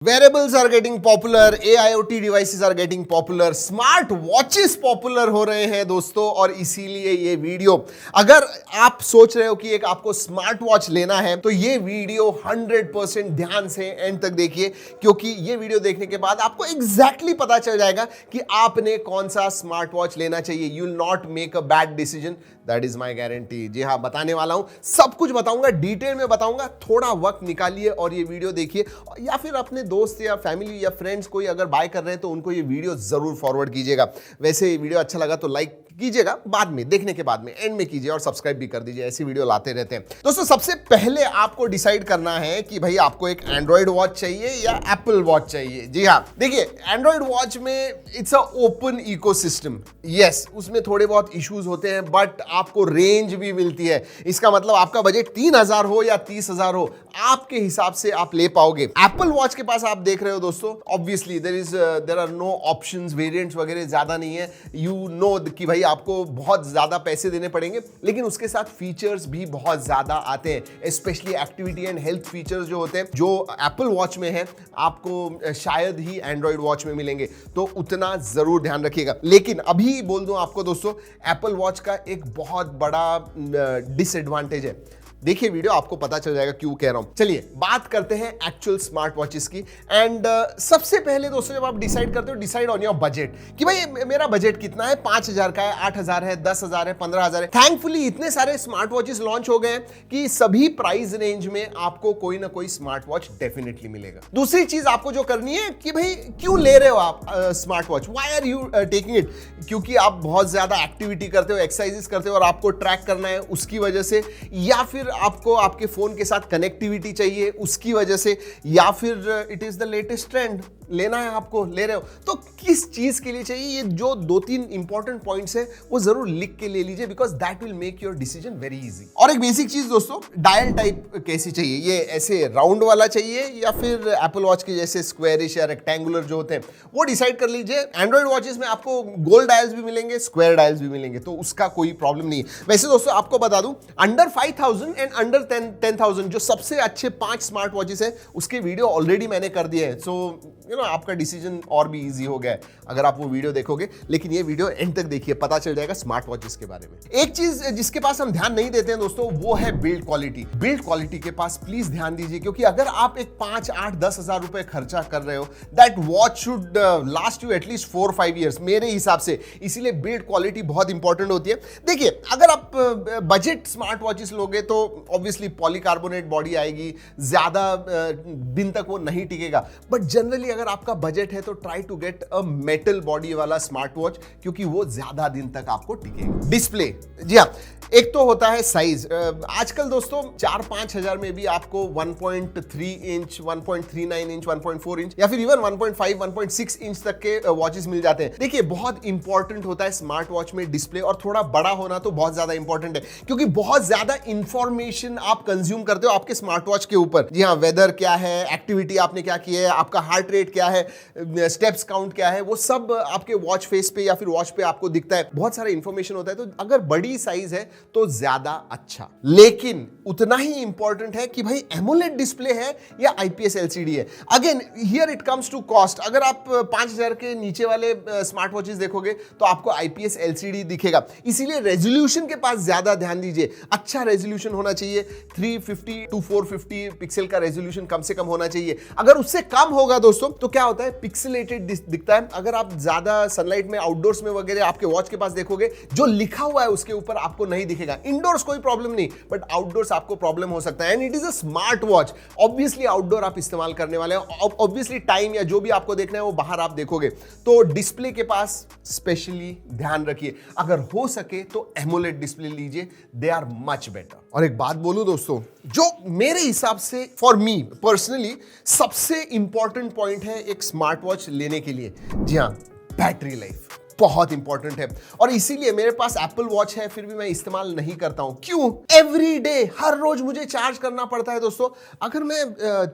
Wearables are getting popular, AIoT devices are getting popular, smart watches popular हो रहे हैं दोस्तों। और इसीलिए ये वीडियो, अगर आप सोच रहे हो कि एक आपको स्मार्ट वॉच लेना है तो ये वीडियो 100% ध्यान से एंड तक देखिए, क्योंकि ये वीडियो देखने के बाद आपको एग्जैक्टली पता चल जाएगा कि आपने कौन सा स्मार्ट वॉच लेना चाहिए। You will not make a bad decision, that is my guarantee. जी हाँ, बताने वाला हूं, सब कुछ बताऊंगा, डिटेल में बताऊंगा। थोड़ा वक्त निकालिए और ये वीडियो देखिए, या फिर अपने दोस्त या फैमिली या फ्रेंड्स कोई अगर बाय कर रहे हैं तो उनको ये वीडियो जरूर फॉरवर्ड कीजिएगा। वैसे वीडियो अच्छा लगा तो लाइक कीजिएगा, बाद में देखने के बाद में एंड में कीजिए, और सब्सक्राइब भी कर दीजिए, ऐसी वीडियो लाते रहते हैं दोस्तों। सबसे पहले आपको डिसाइड करना है कि भाई आपको एक एंड्रॉइड वॉच चाहिए या एप्पल वॉच चाहिए। जी हाँ, देखिए एंड्रॉइड वॉच में it's a open ecosystem. Yes, उसमें थोड़े बहुत इश्यूज होते हैं, बट आपको रेंज भी मिलती है। इसका मतलब आपका बजट 3000 हो या 30,000 हो, आपके हिसाब से आप ले पाओगे। एप्पल वॉच के पास आप देख रहे हो दोस्तों, obviously there are no options, variants वगैरह ज्यादा नहीं है। यू नो कि भाई आपको बहुत ज्यादा पैसे देने पड़ेंगे, लेकिन उसके साथ फीचर्स भी बहुत ज्यादा आते हैं, specially activity and health features जो होते हैं, जो एप्पल वॉच में है आपको शायद ही एंड्रॉइड वॉच में मिलेंगे। तो उतना जरूर ध्यान रखिएगा। लेकिन अभी बोल दूं आपको दोस्तों, एप्पल वॉच का एक बहुत बड़ा डिसएडवांटेज है। देखिए वीडियो, आपको पता चल जाएगा क्यों कह रहा हूं। चलिए बात करते हैं एक्चुअल स्मार्ट वॉचेस की। एंड सबसे पहले दोस्तों, जब आप डिसाइड करते हो, डिसाइड ऑन योर बजट कि भाई मेरा बजट कितना है। 5,000 का है, 8,000 है, 10,000 है, 15,000 है। थैंकफुली इतने सारे स्मार्ट वॉचेस लॉन्च हो गए हैं कि सभी प्राइस रेंज में आपको कोई ना कोई स्मार्ट वॉच डेफिनेटली मिलेगा। दूसरी चीज आपको जो करनी है कि भाई क्यों ले रहे हो आप smart watch, why are you taking it? क्योंकि आप बहुत ज्यादा एक्टिविटी करते हो, एक्सरसाइजेस करते हो और आपको ट्रैक करना है उसकी वजह से, या फिर आपको आपके फोन के साथ कनेक्टिविटी चाहिए उसकी वजह से, या फिर it is the latest trend, लेना है आपको, ले रहे हो। तो किस चीज के लिए चाहिए, ये जो 2-3 इंपॉर्टेंट पॉइंट्स है वो जरूर लिख के ले लीजिए, because that will make your decision very easy. और एक बेसिक चीज दोस्तों, डायल टाइप कैसी चाहिए, ये ऐसे राउंड वाला चाहिए या फिर एप्पल वॉच के जैसे स्क्वायरिश या रेक्टेंगुलर जो होते हैं, वो डिसाइड कर लीजिए। एंड्रॉइड वॉचेस में आपको गोल डायल्स भी मिलेंगे, स्क्वायर डायल्स भी मिलेंगे, तो उसका कोई प्रॉब्लम नहीं है। वैसे दोस्तों आपको बता दूं, अंडर 5,000 एंड अंडर 10,000 जो सबसे अच्छे 5 स्मार्ट वॉचेस है, उसके वीडियो ऑलरेडी मैंने कर दिए हैं। सो यू नो, आपका डिसीजन और भी इजी हो गया है अगर आप वो वीडियो देखोगे। लेकिन ये वीडियो एंड तक देखिए, पता चल जाएगा स्मार्ट वॉचेस के बारे में। एक चीज जिसके पास हम ध्यान नहीं देते हैं दोस्तों, वो है बिल्ड क्वालिटी। बिल्ड क्वालिटी के पास प्लीज ध्यान दीजिए, क्योंकि अगर आप एक 5, 8, 10,000 रुपए खर्चा कर रहे हो, that watch should last you at least 4-5 years मेरे हिसाब से। इसीलिए बिल्ड क्वालिटी बहुत इंपॉर्टेंट होती है। देखिए, अगर आप बजट स्मार्ट वॉचेस लोगे तो ऑब्वियसली पॉलीकार्बोनेट बॉडी आएगी, ज्यादा दिन तक वो नहीं टिकेगा। बट जनरली अगर आपका बजट है तो try to get a metal body वाला स्मार्ट वॉच, क्योंकि वो ज्यादा दिन तक आपको टिकेगा। डिस्प्ले, जी हाँ, एक तो होता है साइज। आजकल दोस्तों 4-5 हजार में भी आपको 1.3 इंच, 1.39 इंच, 1.4 इंच या फिर इवन 1.5, 1.6 इंच तक के वॉचेस मिल जाते हैं। देखिए, बहुत इंपॉर्टेंट होता है स्मार्ट वॉच में डिस्प्ले, और थोड़ा बड़ा होना तो बहुत ज्यादा इंपॉर्टेंट है, क्योंकि बहुत ज्यादा इंफॉर्मेशन आप कंज्यूम करते हो आपके स्मार्ट वॉच के ऊपर। जी हाँ, वेदर क्या है, एक्टिविटी आपने क्या की है, आपका हार्ट रेट क्या है, स्टेप्स काउंट क्या है, वो सब आपके वॉच फेस पे या फिर वॉच पे आपको दिखता है। बहुत सारा इंफॉर्मेशन होता है। तो अगर बड़ी साइज है तो ज्यादा अच्छा, लेकिन उतना ही इंपॉर्टेंट है कि भाई एमोलेड डिस्प्ले है या आईपीएस एलसीडी है। Again here it comes to cost. अगर आप 5,000 के नीचे वाले स्मार्ट वॉचेस देखोगे तो आपको आईपीएस एलसीडी दिखेगा। इसीलिए रेजोल्यूशन के पास ज्यादा ध्यान दीजिए। अच्छा रेजोल्यूशन होना चाहिए, 350 to 450 पिक्सल का रेजोल्यूशन कम से कम होना चाहिए। अगर उससे कम होगा दोस्तों तो क्या होता है, पिक्सेलेटेड दिखता है। अगर आप ज्यादा सनलाइट में, आउटडोर्स में वगैरह आपके वॉच के पास देखोगे, जो लिखा हुआ है उसके ऊपर आपको नहीं दिखेगा। इंडोर्स कोई प्रॉब्लम नहीं, बट आउटडोर्स आपको प्रॉब्लम हो सकता है। And it is a smart watch, obviously outdoor आप इस्तेमाल करने वाले हैं, ऑब्वियसली टाइम या जो भी आपको देखना है वो बाहर आप देखोगे। तो डिस्प्ले के पास स्पेशली ध्यान रखिए। अगर हो सके तो एमोलेड डिस्प्ले लीजिए, दे आर मच बेटर। और एक बात बोलूं दोस्तों, जो मेरे हिसाब से, फॉर मी पर्सनली, सबसे इंपॉर्टेंट पॉइंट है एक स्मार्ट वॉच लेने के लिए, जी हाँ, बैटरी लाइफ। बहुत इंपॉर्टेंट है। और इसीलिए मेरे पास एप्पल वॉच है फिर भी मैं इस्तेमाल नहीं करता हूं। क्यों? एवरी डे, हर रोज मुझे चार्ज करना पड़ता है दोस्तों। अगर मैं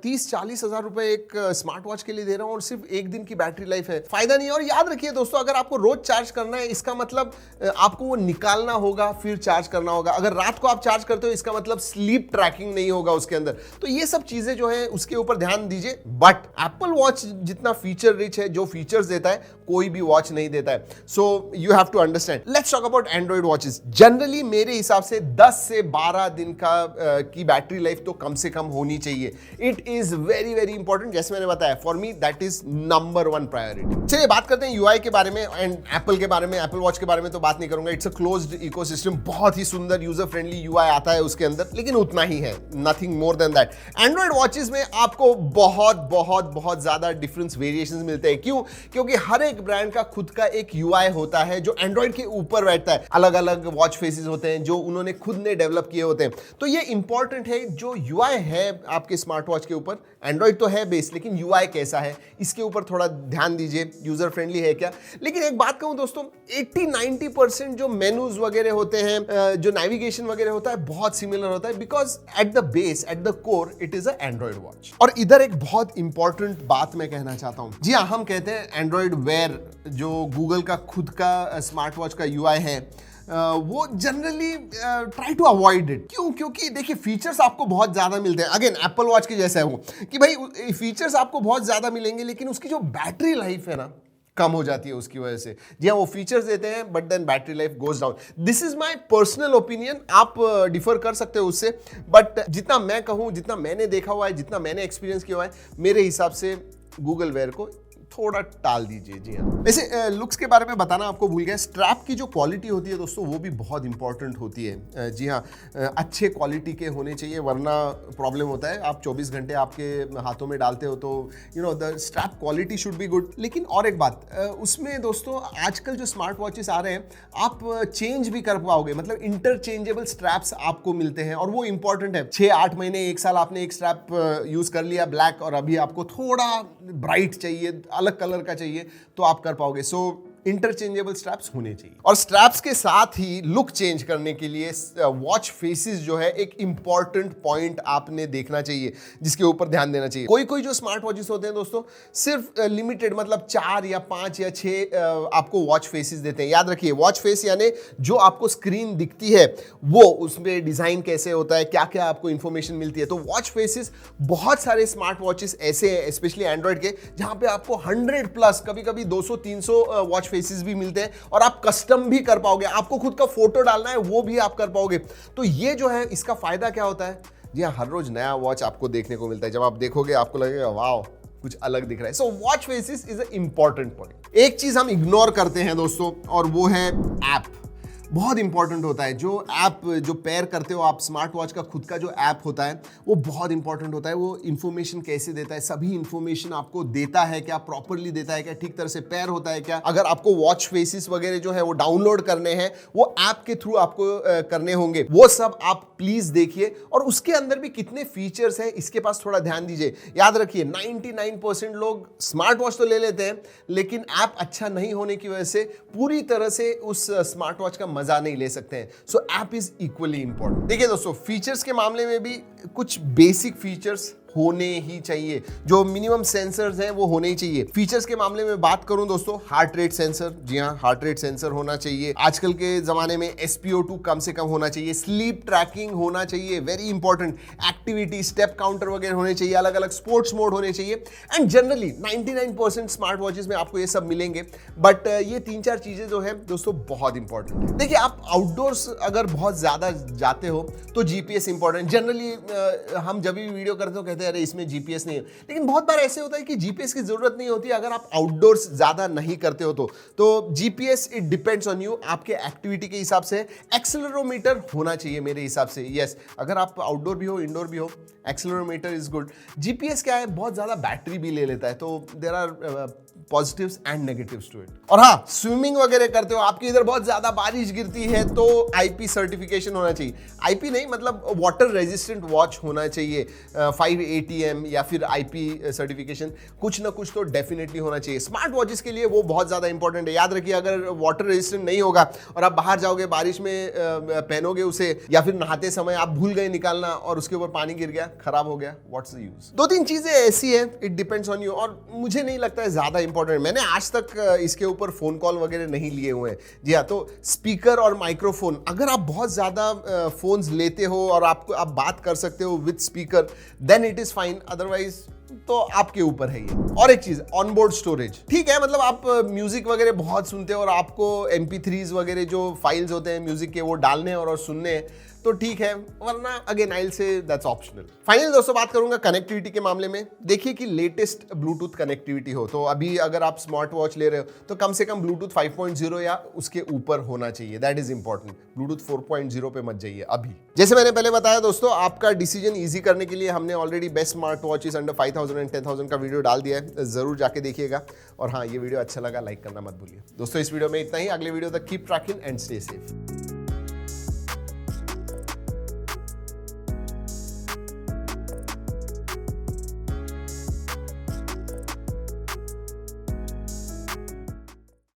30-40 हजार रुपए एक स्मार्ट वॉच के लिए दे रहा हूं और सिर्फ एक दिन की बैटरी लाइफ है, फायदा नहीं है। और याद रखिए दोस्तों, अगर आपको रोज चार्ज करना है इसका मतलब आपको वो निकालना होगा फिर चार्ज करना होगा। अगर रात को आप चार्ज करते हो इसका मतलब स्लीप ट्रैकिंग नहीं होगा उसके अंदर। तो ये सब चीजें जो है उसके ऊपर ध्यान दीजिए। बट एप्पल वॉच जितना फीचर रिच है, जो फीचर्स देता है कोई भी वॉच नहीं देता है। So you have to understand. Let's talk about Android watches. Generally मेरे हिसाब से 10 से 12 दिन की बैटरी लाइफ तो कम से कम होनी चाहिए। It is very very important. जैसे मैंने बताया, for me that is number 1 priority. चलिए बात करते हैं यूआई के बारे में एंड एप्पल के बारे में। एप्पल वॉच के बारे में तो बात नहीं करूंगा, इट्स अ क्लोज्ड इकोसिस्टम। बहुत ही सुंदर यूजर फ्रेंडली यूआई आता है उसके अंदर, लेकिन उतना ही है, nothing more than that. Android watches में आपको बहुत बहुत बहुत ज्यादा डिफरेंस वेरिएशंस मिलते हैं। क्यों? क्योंकि हर एक ब्रांड का खुद का एक यूआई होता है जो एंड्रॉइड के ऊपर बैठता है। अलग अलग वॉच फेसेस होते हैं जो उन्होंने खुद ने डेवलप किए होते हैं। तो ये इंपॉर्टेंट है, जो यूआई है आपके स्मार्ट वॉच के ऊपर, एंड्रॉइड तो है बेस, लेकिन यूआई कैसा है इसके ऊपर थोड़ा ध्यान दीजिए। यूजर फ्रेंडली है क्या? लेकिन एक बात कहूं दोस्तों, 80-90% जो मेनूज वगैरह होते हैं, जो नेविगेशन वगैरह होता है, बहुत सिमिलर होता है। Because at the base, at the core, it is a Android watch. और इधर एक बहुत इंपॉर्टेंट बात मैं कहना चाहता हूं। जी हाँ, हम कहते हैं एंड्रॉइड वेयर, जो गूगल का खुद का स्मार्ट वॉच का यूआई है, वो generally try to avoid it. क्यों? क्योंकि देखिए फीचर्स आपको बहुत ज्यादा मिलते हैं। अगेन एप्पल वॉच के जैसा है वो, कि भाई फीचर्स आपको बहुत ज्यादा मिलेंगे लेकिन उसकी जो बैटरी लाइफ है ना, कम हो जाती है उसकी वजह से। जी हाँ, वो फीचर्स देते हैं but then battery life goes down. This is my personal opinion, आप डिफर कर सकते हो उससे। बट जितना मैं कहूँ, जितना मैंने देखा हुआ है, जितना मैंने एक्सपीरियंस किया हुआ है, मेरे हिसाब से गूगल वेयर को थोड़ा टाल दीजिए। जी हाँ, वैसे लुक्स के बारे में बताना आपको भूल गया। स्ट्रैप की जो क्वालिटी होती है दोस्तों, वो भी बहुत इंपॉर्टेंट होती है। जी हाँ, अच्छे क्वालिटी के होने चाहिए, वरना प्रॉब्लम होता है। आप 24 घंटे आपके हाथों में डालते हो तो you know the strap quality should be good. लेकिन और एक बात, उसमें दोस्तों आजकल जो स्मार्ट वॉचेस आ रहे हैं, आप चेंज भी कर पाओगे, मतलब इंटरचेंजेबल स्ट्रैप्स आपको मिलते हैं। और वो इंपॉर्टेंट है। 6-8 महीने, 1 साल आपने एक स्ट्रैप यूज कर लिया ब्लैक, और अभी आपको थोड़ा ब्राइट चाहिए, अलग कलर का चाहिए, तो आप कर पाओगे। सो इंटरचेंजेबल स्ट्रैप्स होने चाहिए। और स्ट्रैप्स के साथ ही लुक चेंज करने के लिए वॉच फेसेस जो है एक इंपॉर्टेंट पॉइंट आपने देखना चाहिए, जिसके ऊपर ध्यान देना चाहिए। कोई कोई जो स्मार्ट वॉचेस होते हैं दोस्तों, सिर्फ लिमिटेड, मतलब 4 या 5 या 6 आपको वॉच फेसेस देते हैं। याद रखिए, वॉच फेस यानी जो आपको स्क्रीन दिखती है, वो उसमें डिजाइन कैसे होता है, क्या क्या आपको इंफॉर्मेशन मिलती है। तो वॉच फेसेस, बहुत सारे स्मार्ट वॉचेस ऐसे हैं, स्पेशली एंड्रॉइड के, जहां पे आपको 100+, कभी कभी 200-300 वॉच फेसेस भी मिलते हैं। और आप कस्टम भी कर पाओगे, आपको खुद का फोटो डालना है वो भी आप कर पाओगे। तो ये जो है, इसका फायदा क्या होता है? जी हाँ, हर रोज नया वॉच आपको देखने को मिलता है। जब आप देखोगे आपको लगेगा वाओ, कुछ अलग दिख रहा है। So watch faces is a important point. एक चीज हम इग्नोर करते हैं दोस्तों, और वो है ऐप। बहुत इंपॉर्टेंट होता है। जो ऐप जो पेयर करते हो आप, स्मार्ट वॉच का खुद का जो ऐप होता है, वो बहुत इंपॉर्टेंट होता है। वो इंफॉर्मेशन कैसे देता है, सभी इंफॉर्मेशन आपको देता है क्या, प्रॉपरली देता है क्या, ठीक तरह से पेयर होता है क्या। अगर आपको वॉच फेसेस वगैरह जो है वो डाउनलोड करने हैं, वो ऐप के थ्रू आपको करने होंगे, वो सब आप प्लीज देखिए। और उसके अंदर भी कितने फीचर्स हैं, इसके पास थोड़ा ध्यान दीजिए। याद रखिए, 99% लोग स्मार्ट वॉच तो ले लेते हैं, लेकिन ऐप अच्छा नहीं होने की वजह से पूरी तरह से उस स्मार्ट वॉच का मजा नहीं ले सकते हैं। सो ऐप इज इक्वली इंपॉर्टेंट। देखिए दोस्तों, फीचर्स के मामले में भी कुछ बेसिक फीचर्स होने ही चाहिए। जो मिनिमम सेंसर्स हैं वो होने ही चाहिए। फीचर्स के मामले में बात करूं दोस्तों, हार्ट रेट सेंसर, जी हां, हार्ट रेट सेंसर होना चाहिए। आजकल के जमाने में SpO2 कम से कम होना चाहिए। स्लीप ट्रैकिंग होना चाहिए, very important. Activity, step counter वगैरह होने चाहिए। अलग अलग स्पोर्ट्स मोड होने चाहिए। एंड जनरली 99% स्मार्ट वॉचेस में आपको ये सब मिलेंगे। बट ये 3-4 चीजें जो है दोस्तों बहुत इंपॉर्टेंट है। देखिए, आप आउटडोर्स अगर बहुत ज्यादा जाते हो तो GPS इंपॉर्टेंट। जनरली हम जब भी वीडियो करते हो कहते हैं अरे इसमें GPS नहीं है, लेकिन बहुत बार ऐसे होता है कि GPS की जरूरत नहीं होती अगर आप आउटडोर्स ज्यादा नहीं करते हो तो GPS it depends on you, आपके एक्टिविटी के हिसाब से। एक्सेलेरोमीटर होना चाहिए मेरे हिसाब से। यस, अगर आप आउटडोर भी हो, इंडोर भी हो, एक्सेलरोमीटर इज गुड। जीपीएस क्या है, बहुत ज्यादा बैटरी भी ले लेता है, तो there are positives and negatives to it. और हाँ, स्विमिंग वगैरह करते हो, आपके इधर बहुत ज्यादा बारिश गिरती है, तो आईपी सर्टिफिकेशन होना चाहिए। आईपी नहीं, मतलब वाटर रेजिस्टेंट वॉच होना चाहिए, 5 ATM या फिर आईपी सर्टिफिकेशन, कुछ ना कुछ तो डेफिनेटली होना चाहिए। स्मार्ट वॉचेस के लिए वो बहुत ज्यादा इंपॉर्टेंट है। याद रखिए, अगर वाटर रेजिस्टेंट नहीं होगा और आप बाहर जाओगे, बारिश में पहनोगे उसे, या फिर नहाते समय आप भूल गए निकालना और उसके ऊपर पानी गिर गया, खराब हो गया, व्हाट्स द यूज। 2-3 चीजें ऐसी है, इट डिपेंड्स ऑन यू, और मुझे नहीं लगता है ज्यादा इंपॉर्टेंट। मैंने आज तक इसके ऊपर फोन कॉल वगैरह नहीं लिए हुए हैं। जी हाँ, तो स्पीकर और माइक्रोफोन, अगर आप बहुत ज्यादा फोन्स लेते हो और आप बात कर सकते हो with speaker, then it is fine, otherwise तो आपके ऊपर है ये। और एक चीज, ऑनबोर्ड स्टोरेज, ठीक है, मतलब आप म्यूजिक वगैरह बहुत सुनते हो और आपको MP3s वगैरह जो फाइल्स होते हैं म्यूजिक के, वो डालने और सुनने हैं, तो ठीक है, वरना again I will say that's optional. Finally दोस्तों, बात करूंगा कनेक्टिविटी के मामले में। देखिए कि लेटेस्ट ब्लूटूथ कनेक्टिविटी हो, तो अभी अगर आप स्मार्ट वॉच ले रहे हो तो कम से कम ब्लूटूथ 5.0 या उसके ऊपर होना चाहिए, दैट इज इंपॉर्टेंट। ब्लूटूथ 4.0 पे मत जाइए अभी। जैसे मैंने पहले बताया दोस्तों, आपका डिसीजन ईजी करने के लिए हमने already best smart watches under 5,000 and 10,000 का वीडियो डाल दिया है, जरूर जाके देखिएगा। और हाँ, ये वीडियो अच्छा लगा लाइक करना मत भूलिए दोस्तों। इस वीडियो में इतना ही, अगले वीडियो तक keep trekking and stay safe.